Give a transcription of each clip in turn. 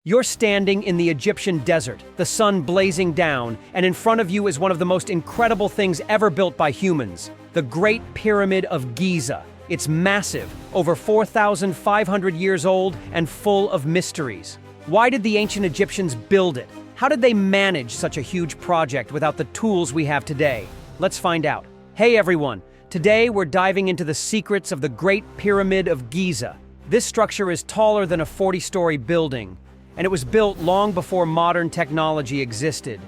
You're standing in the Egyptian desert, the sun blazing down, and in front of you is one of the most incredible things ever built by humans, the Great Pyramid of Giza. It's massive, over 4,500 years old and full of mysteries. Why did the ancient Egyptians build it? How did they manage such a huge project without the tools we have today? Let's find out. Hey everyone, today we're diving into the secrets of the Great Pyramid of Giza. This structure is taller than a 40-story building, and it was built long before modern technology existed.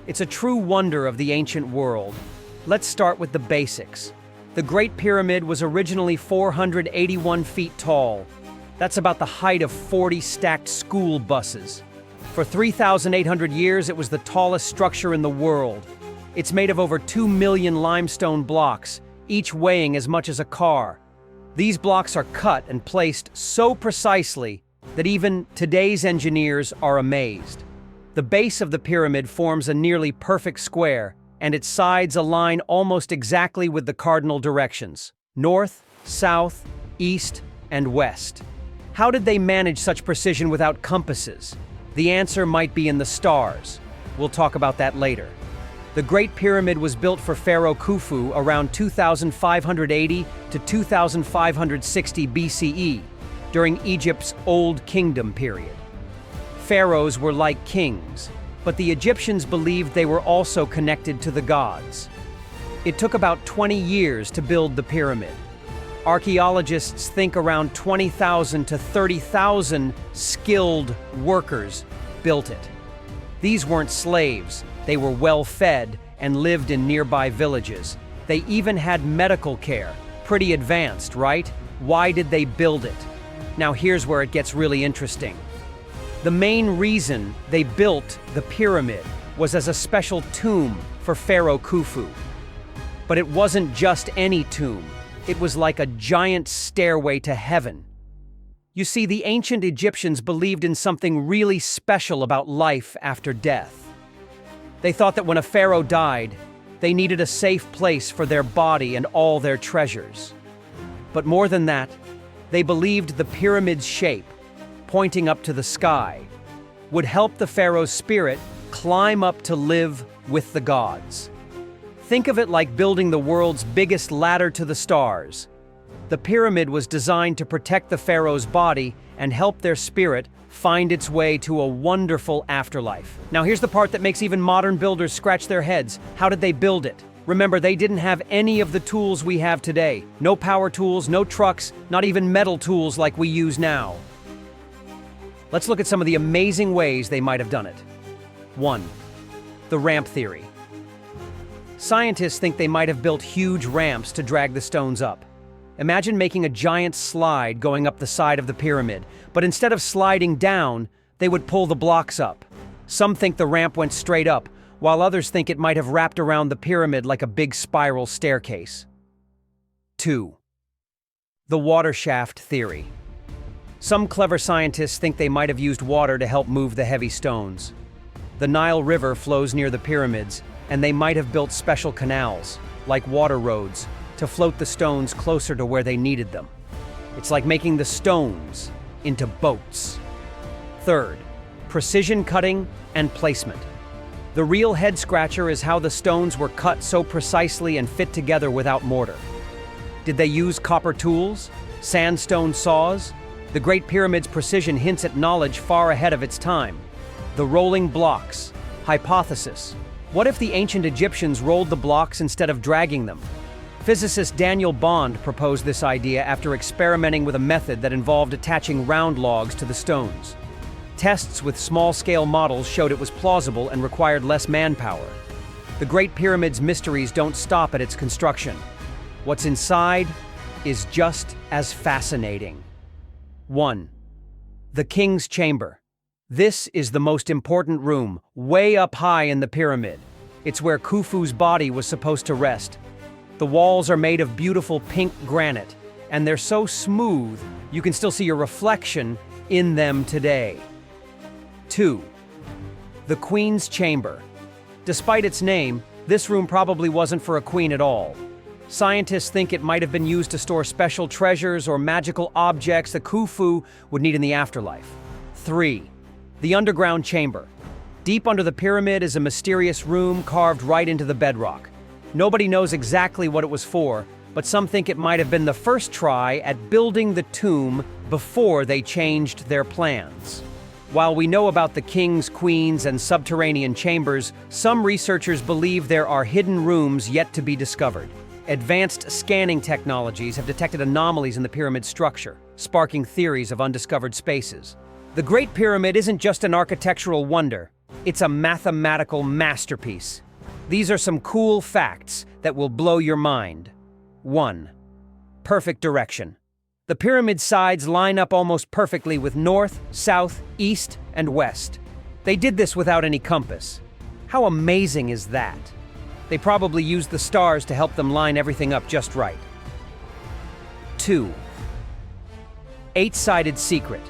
It's a true wonder of the ancient world. Let's start with the basics. The Great Pyramid was originally 481 feet tall. That's about the height of 40 stacked school buses. For 3,800 years, it was the tallest structure in the world. It's made of over 2 million limestone blocks, each weighing as much as a car. These blocks are cut and placed so precisely that even today's engineers are amazed. The base of the pyramid forms a nearly perfect square, and its sides align almost exactly with the cardinal directions: north, south, east, and west. How did they manage such precision without compasses? The answer might be in the stars. We'll talk about that later. The Great Pyramid was built for Pharaoh Khufu around 2580 to 2560 BCE, during Egypt's Old Kingdom period. Pharaohs were like kings, but the Egyptians believed they were also connected to the gods. It took about 20 years to build the pyramid. Archaeologists think around 20,000 to 30,000 skilled workers built it. These weren't slaves, they were well-fed and lived in nearby villages. They even had medical care. Pretty advanced, right? Why did they build it? Now here's where it gets really interesting. The main reason they built the pyramid was as a special tomb for Pharaoh Khufu. But it wasn't just any tomb. It was like a giant stairway to heaven. You see, the ancient Egyptians believed in something really special about life after death. They thought that when a pharaoh died, they needed a safe place for their body and all their treasures. But more than that, they believed the pyramid's shape, pointing up to the sky, would help the pharaoh's spirit climb up to live with the gods. Think of it like building the world's biggest ladder to the stars. The pyramid was designed to protect the pharaoh's body and help their spirit find its way to a wonderful afterlife. Now here's the part that makes even modern builders scratch their heads. How did they build it? Remember, they didn't have any of the tools we have today. No power tools, no trucks, not even metal tools like we use now. Let's look at some of the amazing ways they might have done it. 1. The ramp theory. Scientists think they might have built huge ramps to drag the stones up. Imagine making a giant slide going up the side of the pyramid, but instead of sliding down, they would pull the blocks up. Some think the ramp went straight up, while others think it might have wrapped around the pyramid like a big spiral staircase. 2. The water shaft theory. Some clever scientists think they might have used water to help move the heavy stones. The Nile River flows near the pyramids, and they might have built special canals, like water roads, to float the stones closer to where they needed them. It's like making the stones into boats. 3. Precision cutting and placement. The real head-scratcher is how the stones were cut so precisely and fit together without mortar. Did they use copper tools? Sandstone saws? The Great Pyramid's precision hints at knowledge far ahead of its time. The rolling blocks. Hypothesis. What if the ancient Egyptians rolled the blocks instead of dragging them? Physicist Daniel Bond proposed this idea after experimenting with a method that involved attaching round logs to the stones. Tests with small-scale models showed it was plausible and required less manpower. The Great Pyramid's mysteries don't stop at its construction. What's inside is just as fascinating. 1. The King's Chamber. This is the most important room, way up high in the pyramid. It's where Khufu's body was supposed to rest. The walls are made of beautiful pink granite, and they're so smooth you can still see your reflection in them today. 2. The Queen's Chamber. Despite its name, this room probably wasn't for a queen at all. Scientists think it might have been used to store special treasures or magical objects that Khufu would need in the afterlife. 3. The underground chamber. Deep under the pyramid is a mysterious room carved right into the bedrock. Nobody knows exactly what it was for, but some think it might have been the first try at building the tomb before they changed their plans. While we know about the kings, queens, and subterranean chambers, some researchers believe there are hidden rooms yet to be discovered. Advanced scanning technologies have detected anomalies in the pyramid structure, sparking theories of undiscovered spaces. The Great Pyramid isn't just an architectural wonder, it's a mathematical masterpiece. These are some cool facts that will blow your mind. 1. Perfect direction. The pyramid sides line up almost perfectly with north, south, east, and west. They did this without any compass. How amazing is that? They probably used the stars to help them line everything up just right. 2. Eight-sided secret.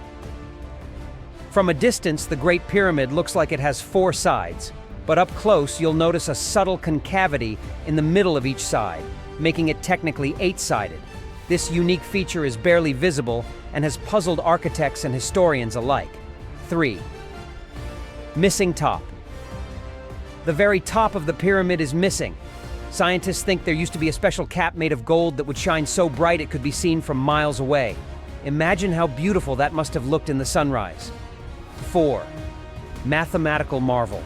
From a distance, the Great Pyramid looks like it has 4 sides, but up close you'll notice a subtle concavity in the middle of each side, making it technically 8-sided. This unique feature is barely visible and has puzzled architects and historians alike. 3. Missing top. The very top of the pyramid is missing. Scientists think there used to be a special cap made of gold that would shine so bright it could be seen from miles away. Imagine how beautiful that must have looked in the sunrise. 4. Mathematical marvel.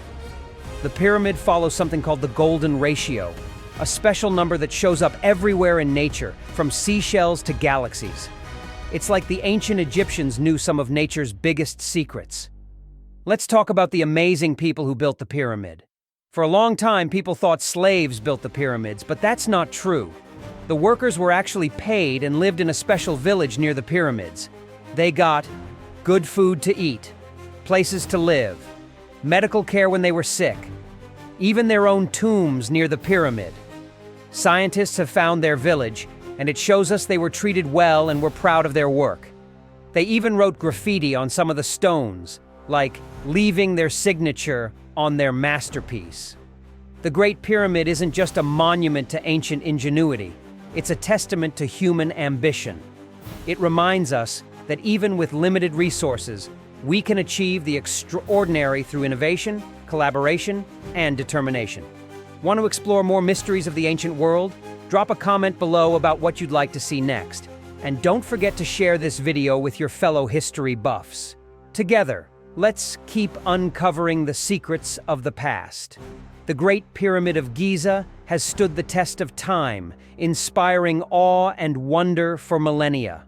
The pyramid follows something called the golden ratio, a special number that shows up everywhere in nature, from seashells to galaxies. It's like the ancient Egyptians knew some of nature's biggest secrets. Let's talk about the amazing people who built the pyramid. For a long time, people thought slaves built the pyramids, but that's not true. The workers were actually paid and lived in a special village near the pyramids. They got good food to eat, places to live, medical care when they were sick, even their own tombs near the pyramid. Scientists have found their village, and it shows us they were treated well and were proud of their work. They even wrote graffiti on some of the stones, like leaving their signature on their masterpiece. The Great Pyramid isn't just a monument to ancient ingenuity, it's a testament to human ambition. It reminds us that even with limited resources, we can achieve the extraordinary through innovation, collaboration, and determination. Want to explore more mysteries of the ancient world? Drop a comment below about what you'd like to see next. And don't forget to share this video with your fellow history buffs. Together, let's keep uncovering the secrets of the past. The Great Pyramid of Giza has stood the test of time, inspiring awe and wonder for millennia.